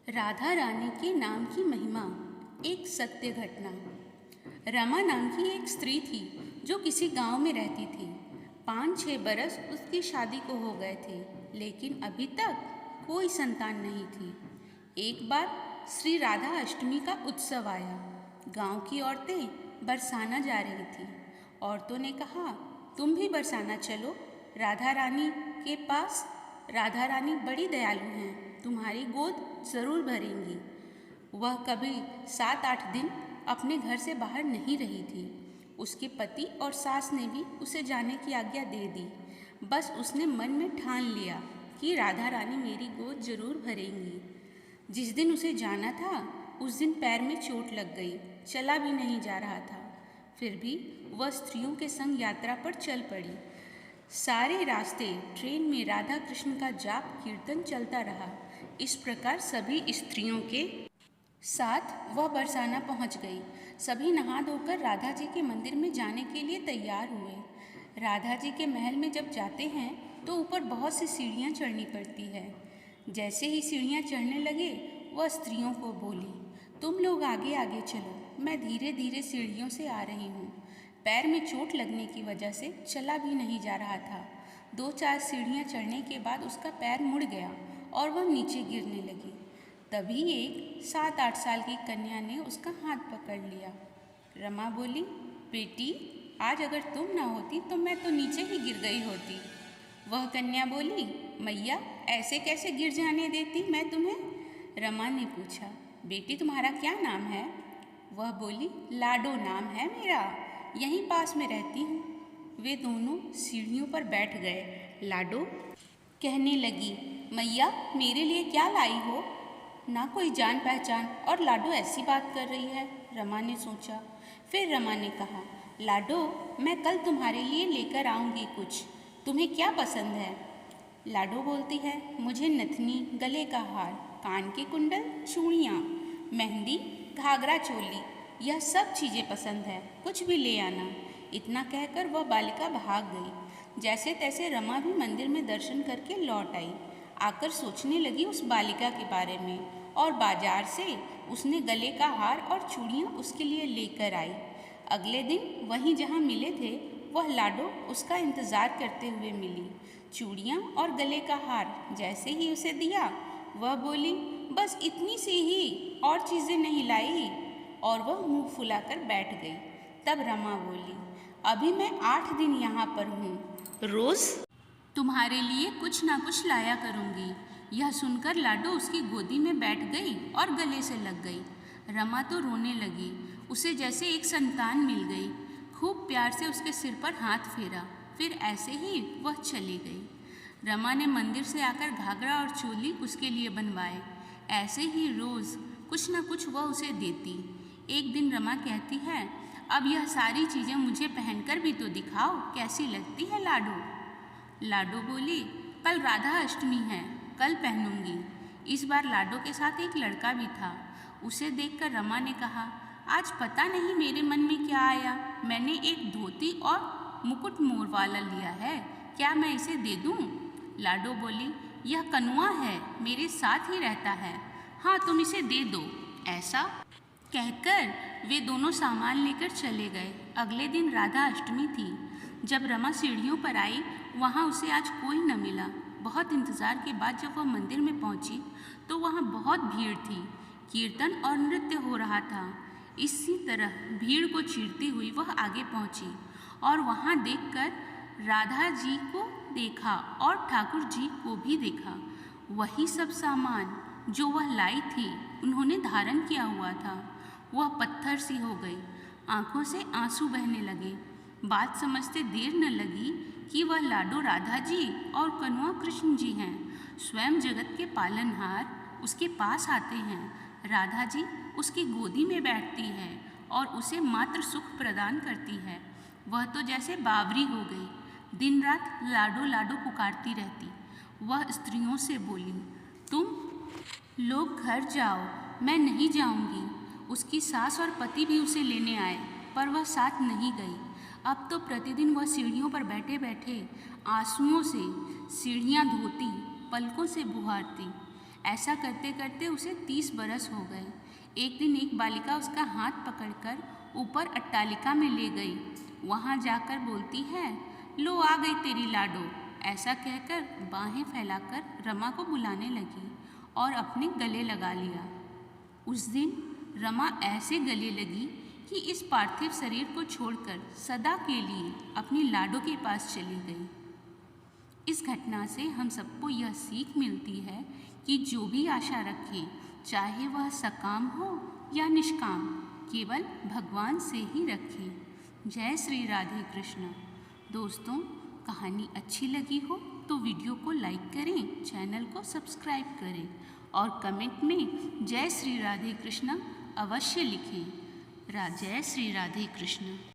राधा रानी के नाम की महिमा। एक सत्य घटना। रमा नाम की एक स्त्री थी जो किसी गांव में रहती थी। 5-6 बरस उसकी शादी को हो गए थे, लेकिन अभी तक कोई संतान नहीं थी। एक बार श्री राधा अष्टमी का उत्सव आया। गांव की औरतें बरसाना जा रही थीं। औरतों ने कहा, तुम भी बरसाना चलो राधा रानी के पास। राधा रानी बड़ी दयालु हैं, तुम्हारी गोद ज़रूर भरेंगी। वह कभी 7-8 दिन अपने घर से बाहर नहीं रही थी। उसके पति और सास ने भी उसे जाने की आज्ञा दे दी। बस उसने मन में ठान लिया कि राधा रानी मेरी गोद जरूर भरेंगी। जिस दिन उसे जाना था उस दिन पैर में चोट लग गई, चला भी नहीं जा रहा था। फिर भी वह स्त्रियों के संग यात्रा पर चल पड़ी। सारे रास्ते ट्रेन में राधा कृष्ण का जाप कीर्तन चलता रहा। इस प्रकार सभी स्त्रियों के साथ वह बरसाना पहुंच गई। सभी नहा धोकर राधा जी के मंदिर में जाने के लिए तैयार हुए। राधा जी के महल में जब जाते हैं तो ऊपर बहुत सी सीढ़ियां चढ़नी पड़ती है। जैसे ही सीढ़ियां चढ़ने लगे वह स्त्रियों को बोली, तुम लोग आगे आगे चलो, मैं धीरे धीरे सीढ़ियों से आ रही हूँ। पैर में चोट लगने की वजह से चला भी नहीं जा रहा था। 2-4 सीढ़ियाँ चढ़ने के बाद उसका पैर मुड़ गया और वह नीचे गिरने लगी। तभी एक 7-8 साल की कन्या ने उसका हाथ पकड़ लिया। रमा बोली, बेटी, आज अगर तुम ना होती तो मैं तो नीचे ही गिर गई होती। वह कन्या बोली, मैया, ऐसे कैसे गिर जाने देती मैं तुम्हें। रमा ने पूछा, बेटी तुम्हारा क्या नाम है। वह बोली, लाडो नाम है मेरा, यहीं पास में रहती हूँ। वे दोनों सीढ़ियों पर बैठ गए। लाडो कहने लगी, मैया, मेरे लिए क्या लाई हो। ना कोई जान पहचान और लाडो ऐसी बात कर रही है, रमा ने सोचा। फिर रमा ने कहा, लाडो, मैं कल तुम्हारे लिए लेकर आऊँगी कुछ, तुम्हें क्या पसंद है। लाडो बोलती है, मुझे नथनी, गले का हार, कान के कुंडल, चूड़ियाँ, मेहंदी, घाघरा चोली, यह सब चीज़ें पसंद है, कुछ भी ले आना। इतना कहकर वह बालिका भाग गई। जैसे तैसे रमा भी मंदिर में दर्शन करके लौट आई। आकर सोचने लगी उस बालिका के बारे में और बाजार से उसने गले का हार और चूड़ियाँ उसके लिए लेकर आई। अगले दिन वहीं जहाँ मिले थे वह लाडो उसका इंतज़ार करते हुए मिली। चूड़ियाँ और गले का हार जैसे ही उसे दिया, वह बोली, बस इतनी सी ही, और चीज़ें नहीं लाई। और वह मुंह फुलाकर बैठ गई। तब रमा बोली, अभी मैं 8 दिन यहाँ पर हूँ, रोज़ तुम्हारे लिए कुछ ना कुछ लाया करूँगी। यह सुनकर लाडो उसकी गोदी में बैठ गई और गले से लग गई। रमा तो रोने लगी, उसे जैसे एक संतान मिल गई। खूब प्यार से उसके सिर पर हाथ फेरा, फिर ऐसे ही वह चली गई। रमा ने मंदिर से आकर घाघरा और चोली उसके लिए बनवाए। ऐसे ही रोज़ कुछ न कुछ वह उसे देती। एक दिन रमा कहती है, अब यह सारी चीज़ें मुझे पहनकर भी तो दिखाओ, कैसी लगती है लाडो। लाडो बोली, कल राधा अष्टमी है, कल पहनूंगी। इस बार लाडो के साथ एक लड़का भी था। उसे देखकर रमा ने कहा, आज पता नहीं मेरे मन में क्या आया, मैंने एक धोती और मुकुट मोर वाला लिया है, क्या मैं इसे दे दूं। लाडो बोली, यह कनुआ है, मेरे साथ ही रहता है, हाँ तुम इसे दे दो। ऐसा कहकर वे दोनों सामान लेकर चले गए। अगले दिन राधा अष्टमी थी। जब रमा सीढ़ियों पर आई, वहाँ उसे आज कोई न मिला। बहुत इंतज़ार के बाद जब वह मंदिर में पहुँची तो वहाँ बहुत भीड़ थी। कीर्तन और नृत्य हो रहा था। इसी तरह भीड़ को चीरती हुई वह आगे पहुँची और वहाँ देखकर राधा जी को देखा और ठाकुर जी को भी देखा। वही सब सामान जो वह लाई थी उन्होंने धारण किया हुआ था। वह पत्थर सी हो गई, आंखों से आंसू बहने लगे। बात समझते देर न लगी कि वह लाडो राधा जी और कनुआ कृष्ण जी हैं। स्वयं जगत के पालनहार उसके पास आते हैं। राधा जी उसकी गोदी में बैठती है और उसे मात्र सुख प्रदान करती है। वह तो जैसे बावरी हो गई, दिन रात लाडो लाडो पुकारती रहती। वह स्त्रियों से बोली, तुम लोग घर जाओ, मैं नहीं जाऊंगी। उसकी सास और पति भी उसे लेने आए, पर वह साथ नहीं गई। अब तो प्रतिदिन वह सीढ़ियों पर बैठे बैठे आंसुओं से सीढ़ियाँ धोती, पलकों से बुहारती। ऐसा करते करते उसे 30 बरस हो गए। एक दिन एक बालिका उसका हाथ पकड़कर ऊपर अट्टालिका में ले गई। वहाँ जाकर बोलती है, लो आ गई तेरी लाडो। ऐसा कहकर बाहें फैलाकर रमा को बुलाने लगी और अपने गले लगा लिया। उस दिन रमा ऐसे गले लगी कि इस पार्थिव शरीर को छोड़कर सदा के लिए अपनी लाडो के पास चली गई। इस घटना से हम सबको यह सीख मिलती है कि जो भी आशा रखें, चाहे वह सकाम हो या निष्काम, केवल भगवान से ही रखें। जय श्री राधे कृष्ण। दोस्तों, कहानी अच्छी लगी हो तो वीडियो को लाइक करें, चैनल को सब्सक्राइब करें और कमेंट में जय श्री राधे कृष्ण अवश्य लिखें। जय श्री राधे कृष्ण।